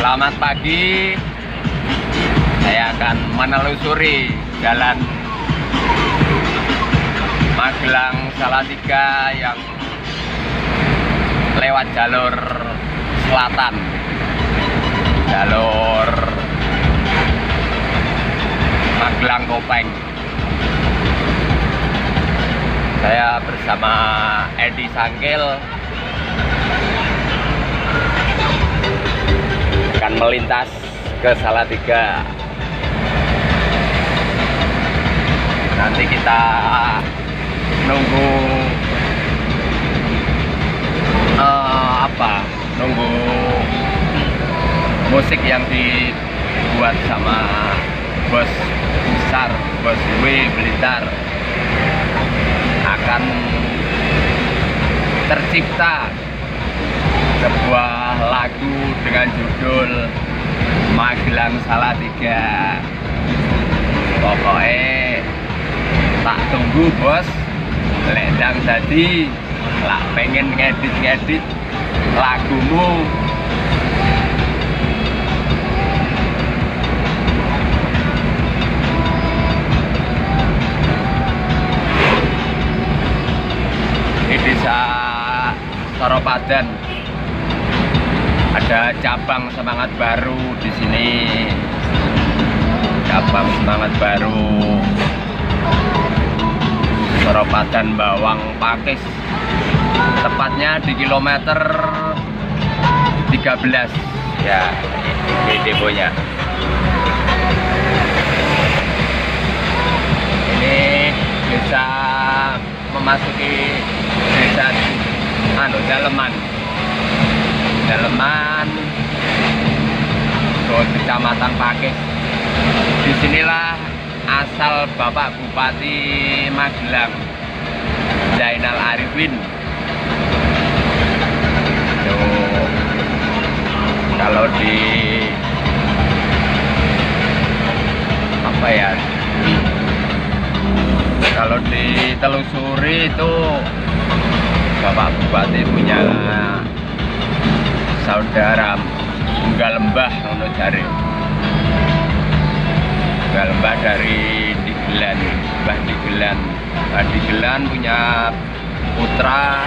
Selamat pagi. Saya akan menelusuri jalan Magelang Salatiga yang lewat jalur selatan, jalur Magelang Kopeng. Saya bersama Edi Sangkil akan melintas ke Salatiga. Nanti kita nunggu nunggu musik yang dibuat sama bos besar, bos W Blitar. Akan tercipta sebuah lagu dengan judul Magelang Salatiga. Pokoknya tak tunggu bos, lendang jadi lah pengen ngedit lagumu. Di desa Soropadan ada cabang semangat baru di sini. Cabang semangat baru Soropadan Bawang Pakis, tepatnya di kilometer 13 ya, ini deponya. Ini bisa memasuki desa Daleman ke Kecamatan Pakis. Disinilah asal Bapak Bupati Magelang, Zainal Arifin. Tuh, kalau di kalau ditelusuri itu Bapak Bupati punya saudara tunggal lembah untuk jari. Tunggal lembah dari Digelan, Mbah Digelan. Mbah Digelan punya putra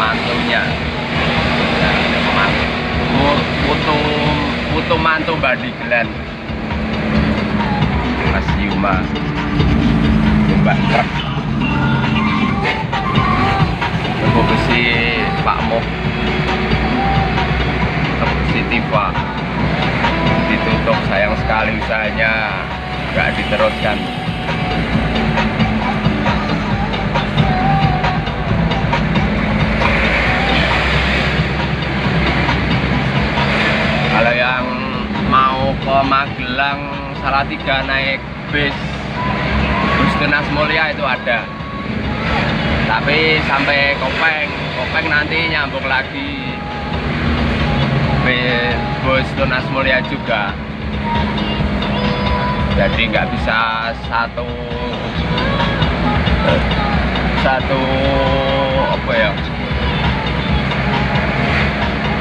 mantunya, putu mantu Mbah Digelan, Mas Yuma, Mbak Krek, Mbak Besi Pak Moh, Besi Tifa. Ditutup, sayang sekali usahanya nggak diteruskan. Kalau yang mau ke Magelang Salatiga naik bis Tunas Mulia itu ada, tapi sampai Kopeng nanti nyambung lagi bus Tunas Mulia juga. Jadi nggak bisa satu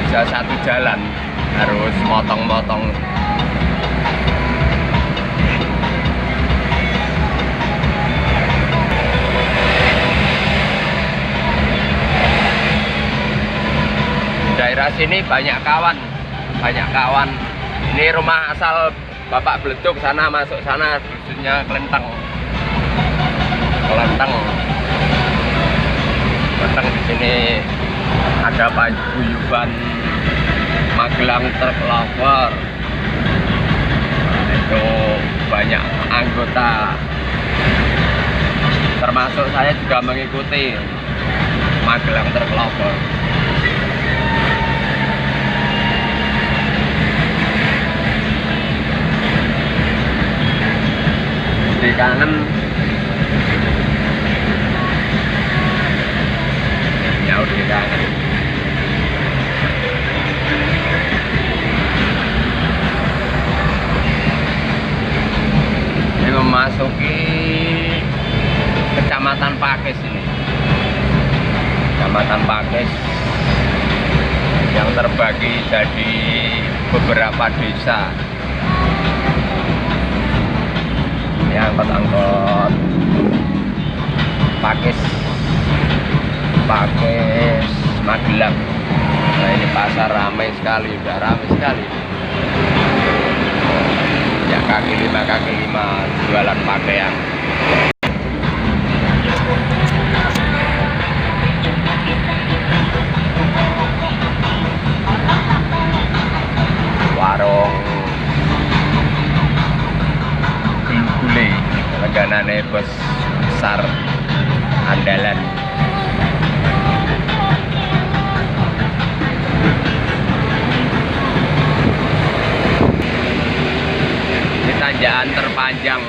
bisa satu jalan, harus motong-motong. Daerah sini banyak kawan. Ini rumah asal Bapak Beleduk, sana masuk sana, dusunnya Kelenteng di sini. Ada paguyuban Magelang Truk Lover. Itu banyak anggota, termasuk saya juga mengikuti Magelang Truk Lover. Kangen ya, udah kangen. Ini memasuki Kecamatan Pakis ini. Kecamatan Pakis yang terbagi jadi beberapa desa. Ini angkot-angkot Pakis Magelang. Nah, ini pasar ramai sekali, udah ramai sekali. Ya, kaki lima jualan pakaian. Warung gule reganane bos besar andalan. Ini tanjakan terpanjang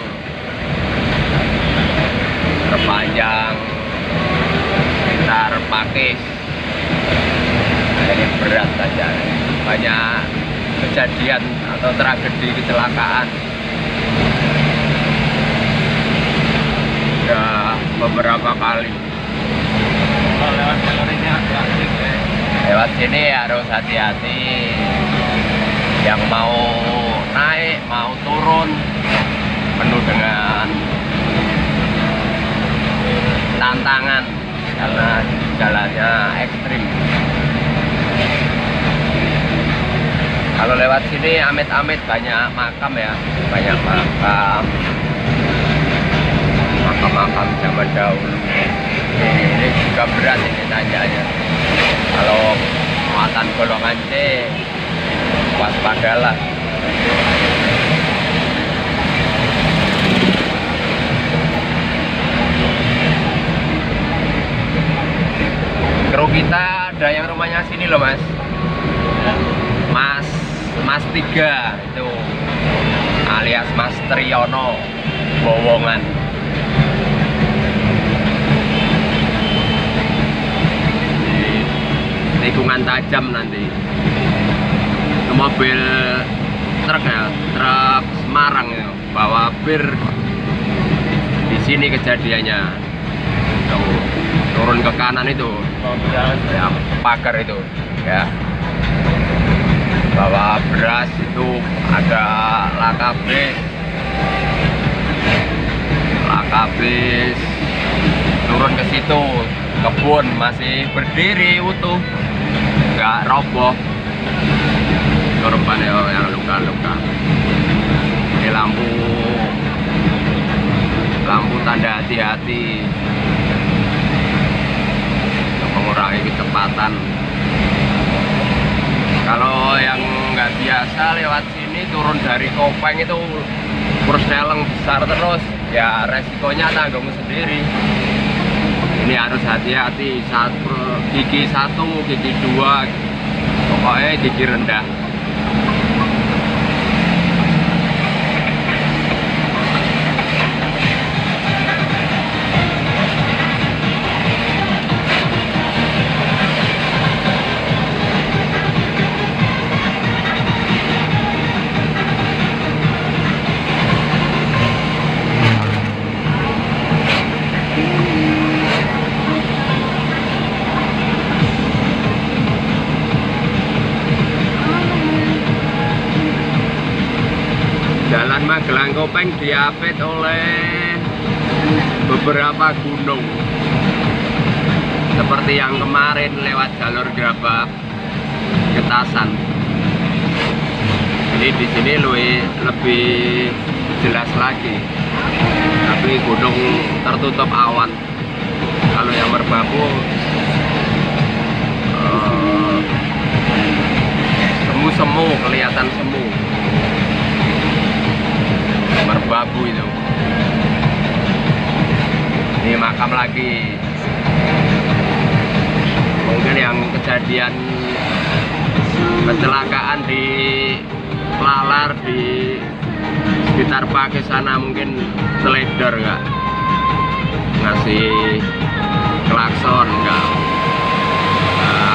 sekitar Pakis. Nah, ini berat saja, banyak kejadian atau tragedi kecelakaan. Ya, beberapa kali. Lewat jalur ini hati-hati. Lewat sini harus hati-hati. Yang mau naik, mau turun, penuh dengan tantangan karena jalannya ekstrim. Kalau lewat sini amit-amit banyak makam ya, banyak makam zaman dahulu. Ini juga berat ini tanjanya. Kalau muatan golongan C, waspadalah. Kru kita ada yang rumahnya sini loh mas. Mas 3 itu alias Mas Triyono Bowongan. Di tikungan tajam nanti. Itu mobil truk ya, truk Semarang itu, bawa bir. Di sini kejadiannya. Tuh, turun ke kanan itu, ya, pagar itu, ya. Bawa beras itu ada lakabis turun ke situ, kebun masih berdiri utuh, nggak roboh. Korban yang luka-luka. Ini lampu tanda hati-hati untuk mengurangi kecepatan. Kalau yang nggak biasa lewat sini turun dari Kopeng itu Persneleng besar terus, ya resikonya tanggung sendiri. Ini harus hati-hati, gigi 1, gigi 2, pokoknya gigi rendah. Jalan Magelang Kopeng diapit oleh beberapa gunung, seperti yang kemarin lewat jalur Grabak Getasan. Ini di sini lebih jelas lagi, tapi gunung tertutup awan. Kalau yang Merbabu semu kelihatan semu. Merbabu itu. Ini makam lagi. Mungkin yang kejadian kecelakaan di Lalar di sekitar Pakis sana mungkin teledor nggak ngasih klakson, nggak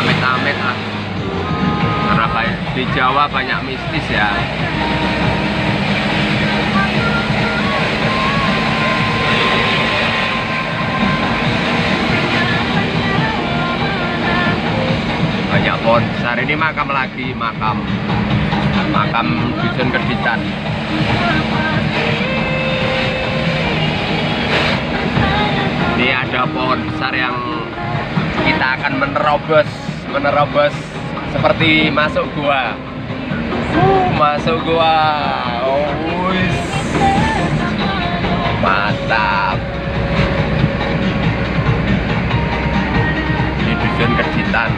amit-amit lah, karena di Jawa banyak mistis ya. Pohon besar ini makam lagi, makam Dusun Keditan. Ini ada pohon besar yang kita akan menerobos seperti masuk gua. Masuk gua. Mantap. Ini Dusun Keditan.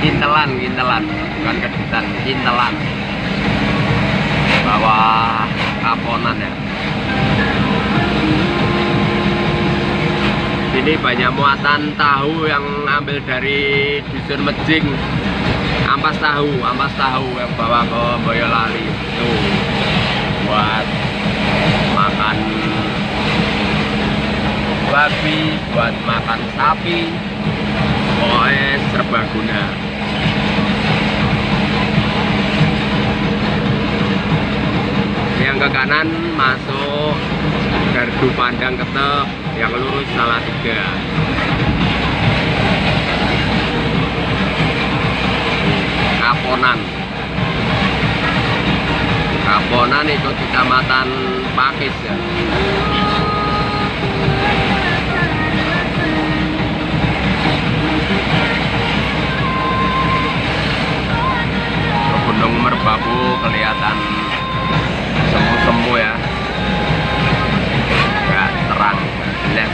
Kintelan, bukan Keditan, Kintelan. Bawah Kaponan ya. Ini banyak muatan tahu yang ambil dari Dusun Mejing. Ampas tahu yang bawa ke Boyolali. Tuh, buat makan babi, buat makan sapi, pokoknya serbaguna. Yang ke kanan masuk Gardu Pandang Ketep, yang lurus Salatiga. Kaponan itu Kecamatan Pakis ya. Gunung Merbabu kelihatan semu-semu ya, nggak terang jelas.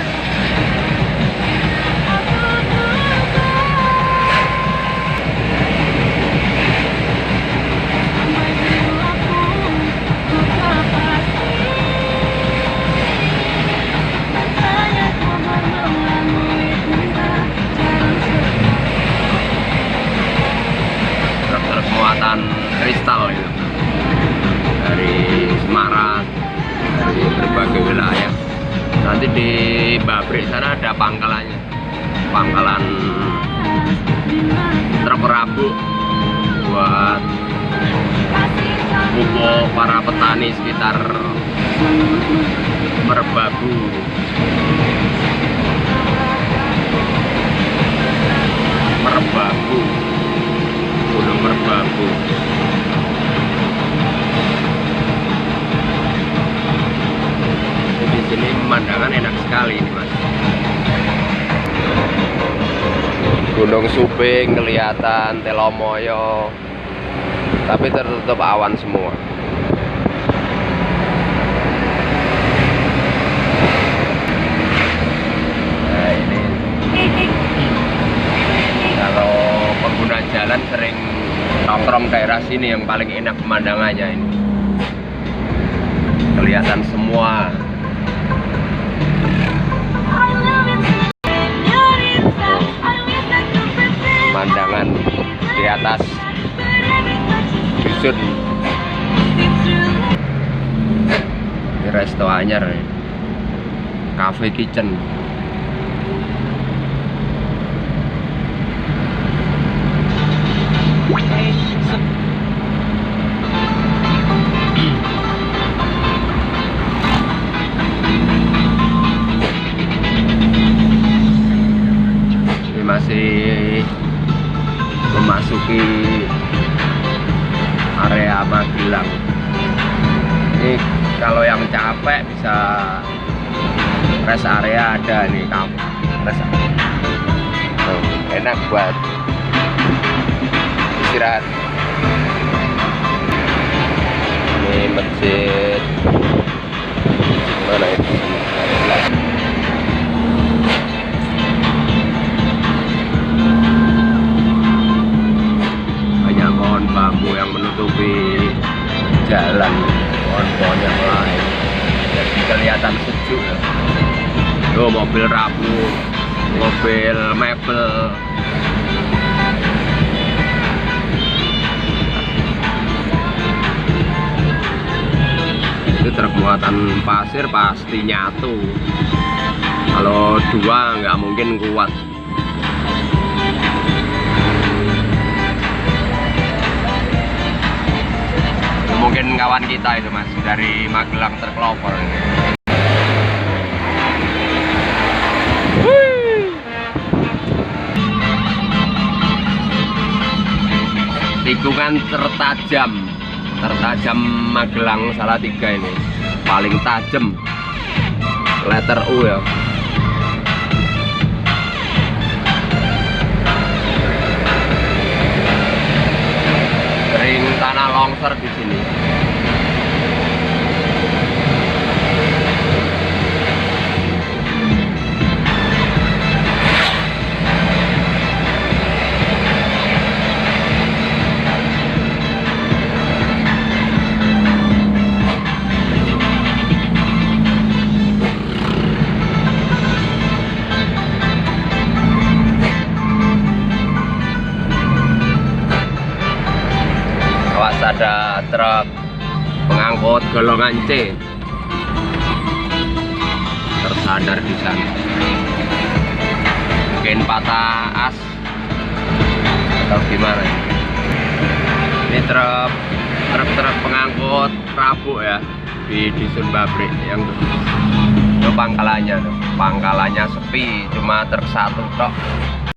Truk muatan kristal gitu, dari Semarang, dari berbagai wilayah. Nanti di Babrik sana ada pangkalannya, pangkalan truk rabuk buat pupuk para petani sekitar Merbabu. Gunung Merbabu. Di sini pemandangan enak sekali ini mas. Gunung Suping kelihatan, Telomoyo, tapi tertutup awan semua. Nah ini kalau pengguna jalan sering nongkrong daerah sini, yang paling enak pemandangannya ini. Kelihatan semua. Pemandangan di atas dusun. Ini resto anyar, cafe kitchen. Ini masih memasuki area Magelang. Ini kalau yang capek bisa rest area, ada nih rest. Tuh, enak buat istirahat. Ini masjid mana itu? Banyak pohon bambu yang menutupi jalan, pohon-pohon yang lain. Jadi kelihatan sejuk ya. Tuh mobil rabu, mobil mebel. Itu truk muatan pasir pasti nyatu. Kalau dua nggak mungkin kuat. Mungkin kawan kita itu mas, dari Magelang Truk Lover. tikungan tertajam Magelang Salatiga ini, paling tajam letter U ya. Sering tanah longsor di sini. Ada truk pengangkut golongan C tersandar di sana, mungkin patah as atau gimana. Ini truk pengangkut rabuk ya di Dusun Babrik yang itu pangkalannya sepi, cuma truk satu tok.